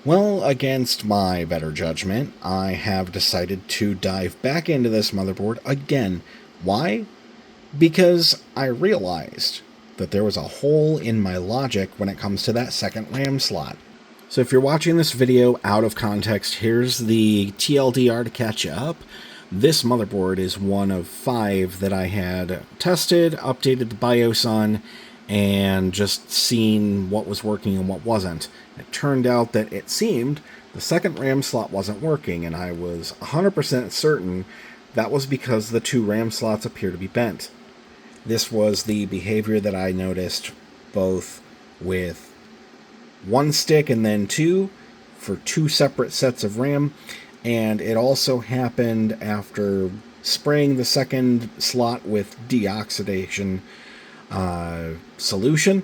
Well, against my better judgment, I have decided to dive back into this motherboard again. Why? Because I realized that there was a hole in my logic when it comes to that second RAM slot. So if you're watching this video out of context, here's the TLDR to catch you up. This motherboard is one of 5 that I had tested, updated the BIOS on, and just seen what was working and what wasn't. It turned out that it seemed the second RAM slot wasn't working, and I was 100% certain that was because the 2 RAM slots appear to be bent. This was the behavior that I noticed both with 1 stick and then 2 for 2 separate sets of RAM, and it also happened after spraying the second slot with deoxidation solution,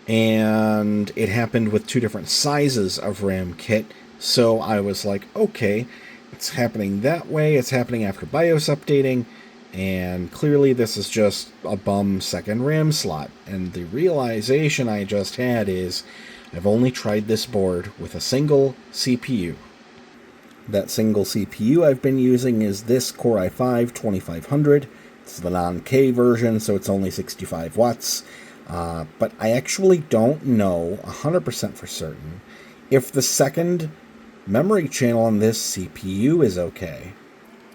and it happened with 2 different sizes of RAM kit. So I was like, okay, it's happening that way, it's happening after BIOS updating, and clearly this is just a bum second RAM slot. And the realization I just had is I've only tried this board with a single CPU. That single CPU I've been using is this Core i5 2500. It's the non-K version, so it's only 65 watts. But I actually don't know 100% for certain if the second memory channel on this CPU is okay.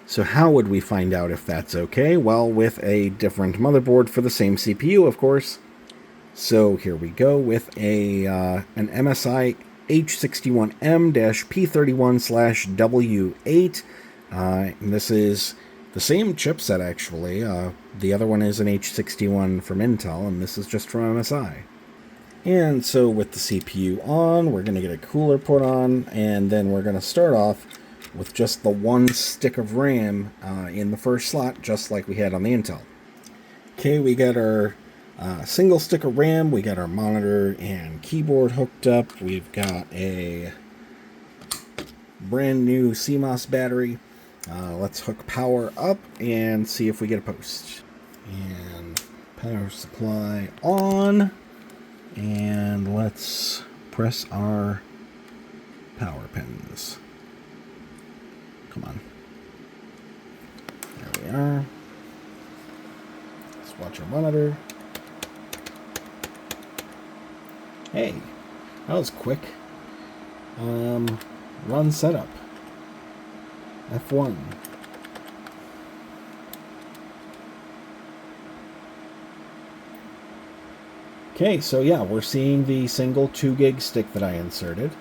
So how would we find out if that's okay? Well, with a different motherboard for the same CPU, of course. So here we go with an MSI H61M-P31/W8. And this is the same chipset, actually. The other one is an H61 from Intel, and this is just from MSI. And so with the CPU on, we're going to get a cooler put on, and then we're going to start off with just the 1 stick of RAM in the first slot, just like we had on the Intel. Okay, we got our single stick of RAM, we got our monitor and keyboard hooked up, we've got a brand new CMOS battery. Let's hook power up and see if we get a post. And power supply on, and let's press our power pins. Come on. There we are. Let's watch our monitor. Hey, that was quick. Run setup. F1. Okay, so yeah, we're seeing the single 2 gig stick that I inserted.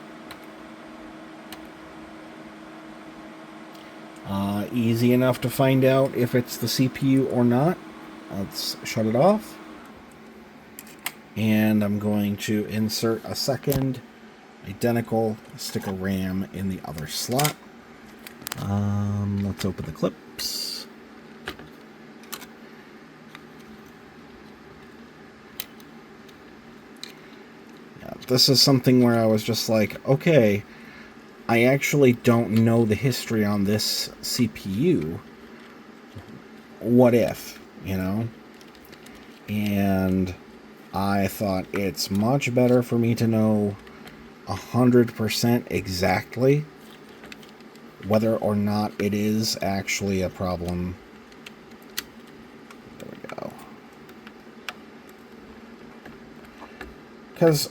Easy enough to find out if it's the CPU or not. Let's shut it off. And I'm going to insert a second identical stick of RAM in the other slot. Let's open the clips. Yeah, this is something where I was just like, okay, I actually don't know the history on this CPU. What if, you know? And I thought it's much better for me to know 100% exactly whether or not it is actually a problem. There we go. Because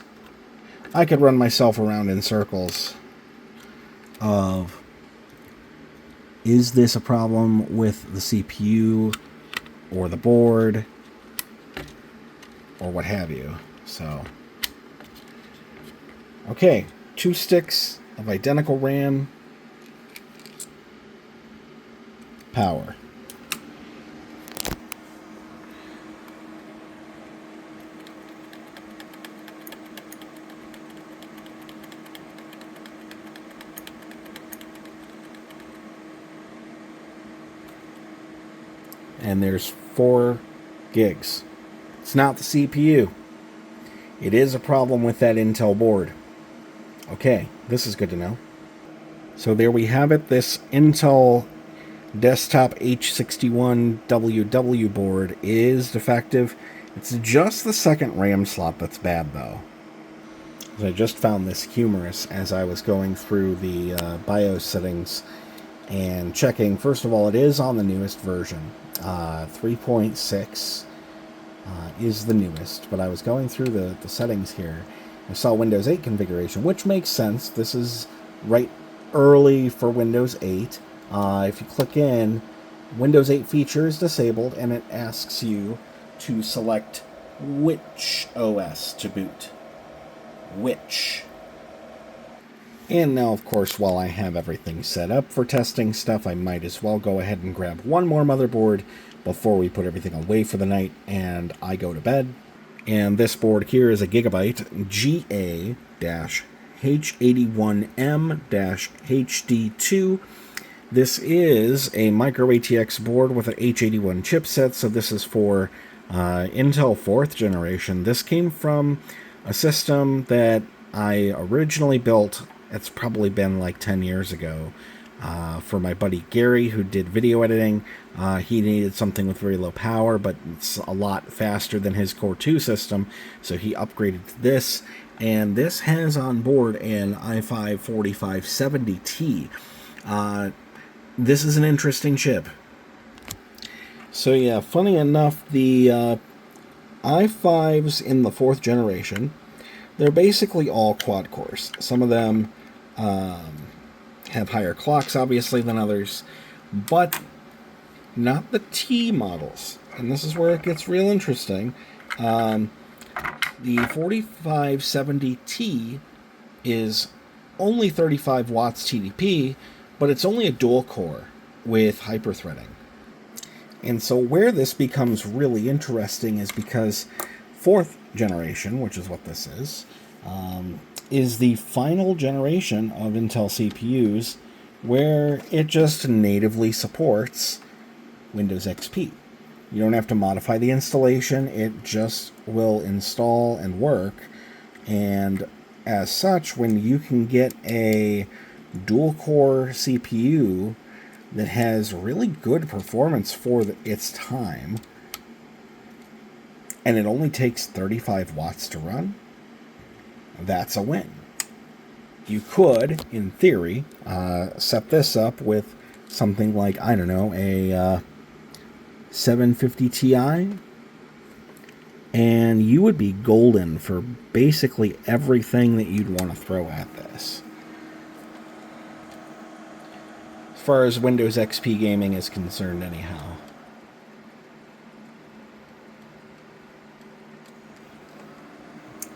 I could run myself around in circles of, is this a problem with the CPU or the board or what have you? So, okay, 2 sticks of identical RAM, power. And there's 4 gigs. It's not the CPU. It is a problem with that Intel board. Okay, this is good to know. So there we have it. This Intel desktop H61 WW board is defective. It's just the second RAM slot that's bad, though. I just found this humorous as I was going through the BIOS settings and checking. First of all, it is on the newest version. 3.6 is the newest, but I was going through the settings here. I saw Windows 8 configuration, which makes sense. This is right early for Windows 8. If you click in, Windows 8 feature is disabled, and it asks you to select which OS to boot. Which. And now, of course, while I have everything set up for testing stuff, I might as well go ahead and grab one more motherboard before we put everything away for the night and I go to bed. And this board here is a Gigabyte GA-H81M-HD2. This is a micro ATX board with an H81 chipset, so this is for Intel 4th generation. This came from a system that I originally built. It's probably been like 10 years ago for my buddy Gary, who did video editing. He needed something with very low power, but it's a lot faster than his Core 2 system, so he upgraded to this. And this has on board an i5-4570T. This is an interesting chip. So yeah, funny enough, the i5s in the 4th generation, they're basically all quad cores. Some of them have higher clocks, obviously, than others, but not the T models. And this is where it gets real interesting. The 4570T is only 35 watts TDP, but it's only a dual core with hyperthreading. And so where this becomes really interesting is because 4th generation, which is what this is the final generation of Intel CPUs where it just natively supports Windows XP. You don't have to modify the installation, it just will install and work. And as such, when you can get a dual-core CPU that has really good performance for its time, and it only takes 35 watts to run, that's a win. You could, in theory, set this up with something like, I don't know, a 750 Ti, and you would be golden for basically everything that you'd want to throw at this. As far as Windows XP gaming is concerned, anyhow.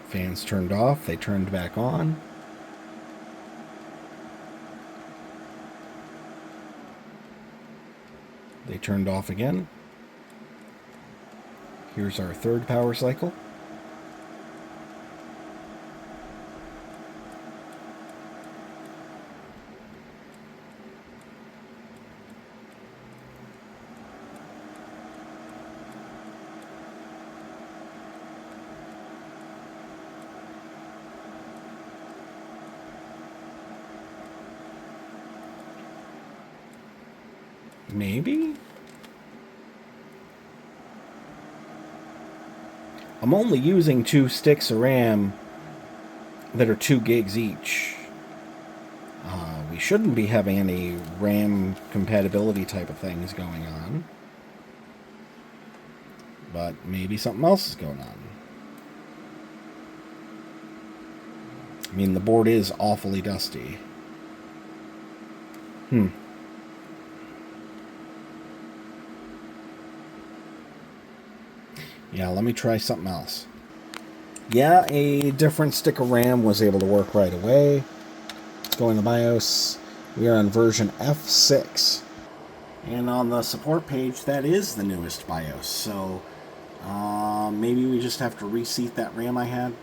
Fans turned off, they turned back on. They turned off again. Here's our third power cycle. Maybe? I'm only using 2 sticks of RAM that are 2 gigs each. We shouldn't be having any RAM compatibility type of things going on. But maybe something else is going on. I mean, the board is awfully dusty. Yeah, let me try something else. Yeah, a different stick of RAM was able to work right away. Let's go into BIOS. We are on version F6. And on the support page, that is the newest BIOS. So maybe we just have to reseat that RAM I had.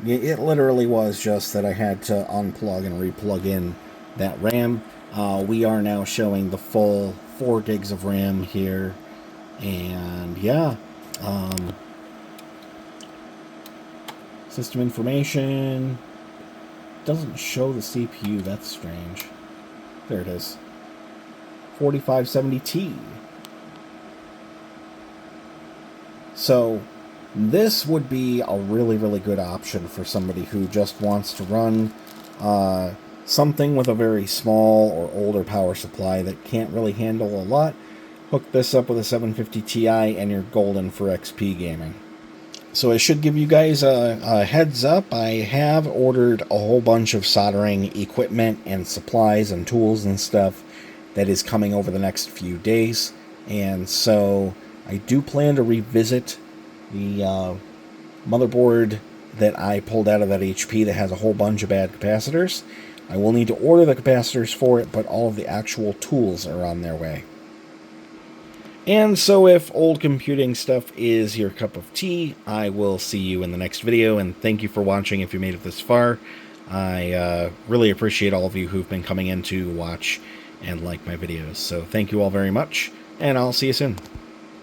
It literally was just that I had to unplug and replug in that RAM. We are now showing the full 4 gigs of RAM here. And yeah. System information doesn't show the CPU. That's strange. There it is. 4570T. So This would be a really, really good option for somebody who just wants to run something with a very small or older power supply that can't really handle a lot. Hook this up with a 750 Ti and you're golden for XP gaming. So I should give you guys a heads up. I have ordered a whole bunch of soldering equipment and supplies and tools and stuff that is coming over the next few days. And so I do plan to revisit the motherboard that I pulled out of that HP that has a whole bunch of bad capacitors. I will need to order the capacitors for it, but all of the actual tools are on their way. And so if old computing stuff is your cup of tea, I will see you in the next video, and thank you for watching if you made it this far. I really appreciate all of you who've been coming in to watch and like my videos. So thank you all very much, and I'll see you soon.